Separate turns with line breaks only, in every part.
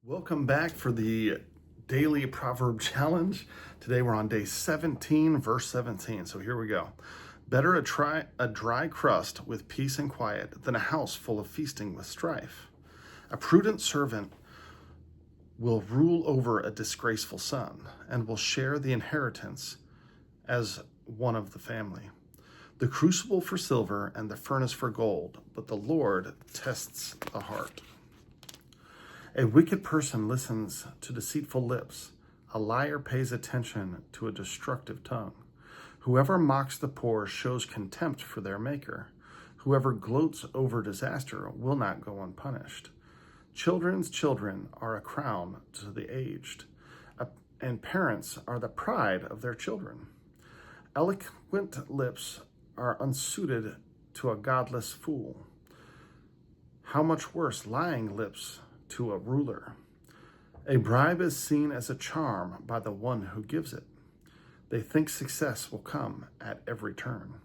Welcome back for the daily proverb challenge. Today we're on day 17, verse 17. So here we go. Better a dry crust with peace and quiet than a house full of feasting with strife. A prudent servant will rule over a disgraceful son and will share the inheritance as one of the family. The crucible for silver and the furnace for gold, but the Lord tests the heart. A wicked person listens to deceitful lips. A liar pays attention to a destructive tongue. Whoever mocks the poor shows contempt for their maker. Whoever gloats over disaster will not go unpunished. Children's children are a crown to the aged, and parents are the pride of their children. Eloquent lips are unsuited to a godless fool. How much worse lying lips to a ruler. A bribe is seen as a charm by the one who gives it. They think success will come at every turn.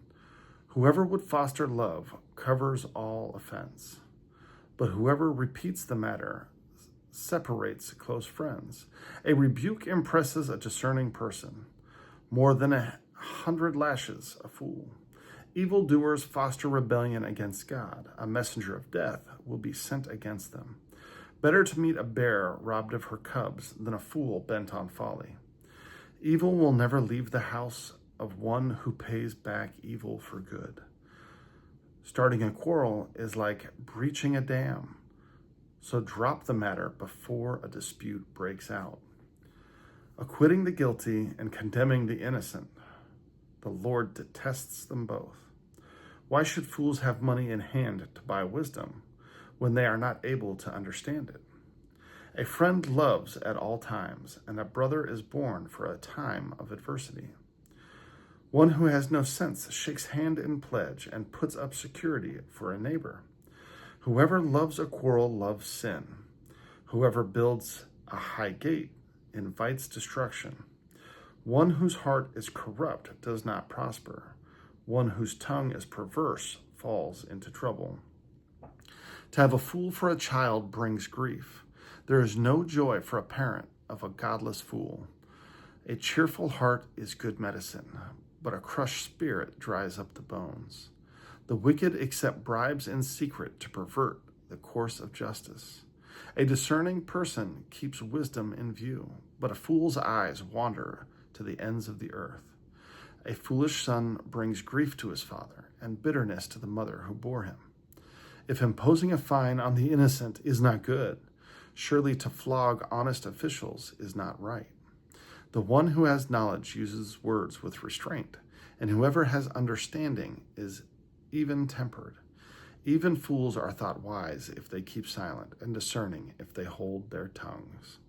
Whoever would foster love covers all offense, but whoever repeats the matter separates close friends. A rebuke impresses a discerning person, more than 100 lashes a fool. Evildoers foster rebellion against God. A messenger of death will be sent against them. Better to meet a bear robbed of her cubs than a fool bent on folly. Evil will never leave the house of one who pays back evil for good. Starting a quarrel is like breaching a dam, so drop the matter before a dispute breaks out. Acquitting the guilty and condemning the innocent, the Lord detests them both. Why should fools have money in hand to buy wisdom when they are not able to understand it? A friend loves at all times, and a brother is born for a time of adversity. One who has no sense shakes hand in pledge and puts up security for a neighbor. Whoever loves a quarrel loves sin. Whoever builds a high gate invites destruction. One whose heart is corrupt does not prosper. One whose tongue is perverse falls into trouble. To have a fool for a child brings grief. There is no joy for a parent of a godless fool. A cheerful heart is good medicine, but a crushed spirit dries up the bones. The wicked accept bribes in secret to pervert the course of justice. A discerning person keeps wisdom in view, but a fool's eyes wander to the ends of the earth. A foolish son brings grief to his father and bitterness to the mother who bore him. If imposing a fine on the innocent is not good, surely to flog honest officials is not right. The one who has knowledge uses words with restraint, and whoever has understanding is even-tempered. Even fools are thought wise if they keep silent, and discerning if they hold their tongues.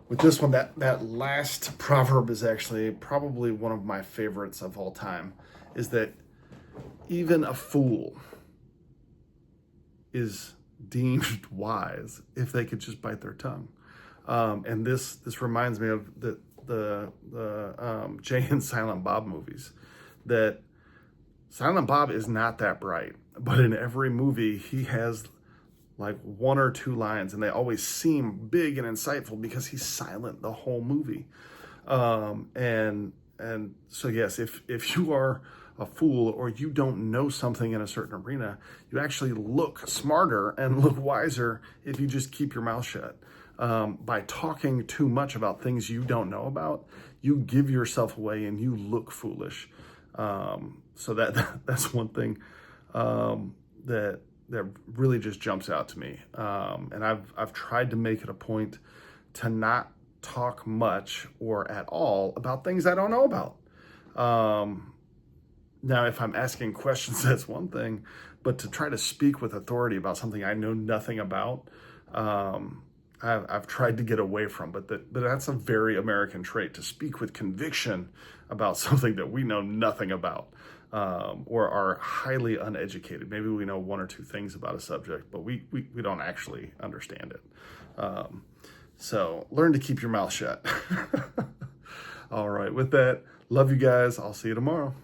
With this one, that last proverb is actually probably one of my favorites of all time, is that even a fool is deemed wise if they could just bite their tongue. And this reminds me of the Jay and Silent Bob movies, that Silent Bob is not that bright, but in every movie he has like one or two lines, and they always seem big and insightful because he's silent the whole movie. And so yes, if you are a fool or you don't know something in a certain arena, you actually look smarter and look wiser if you just keep your mouth shut. By talking too much about things you don't know about, you give yourself away and you look foolish. So that's one thing that really just jumps out to me. And I've tried to make it a point to not talk much or at all about things I don't know about. Now, if I'm asking questions, that's one thing, but to try to speak with authority about something I know nothing about, I've tried to get away from. But that's a very American trait, to speak with conviction about something that we know nothing about, or are highly uneducated. Maybe we know one or two things about a subject, but we don't actually understand it. So learn to keep your mouth shut. All right, with that, love you guys. I'll see you tomorrow.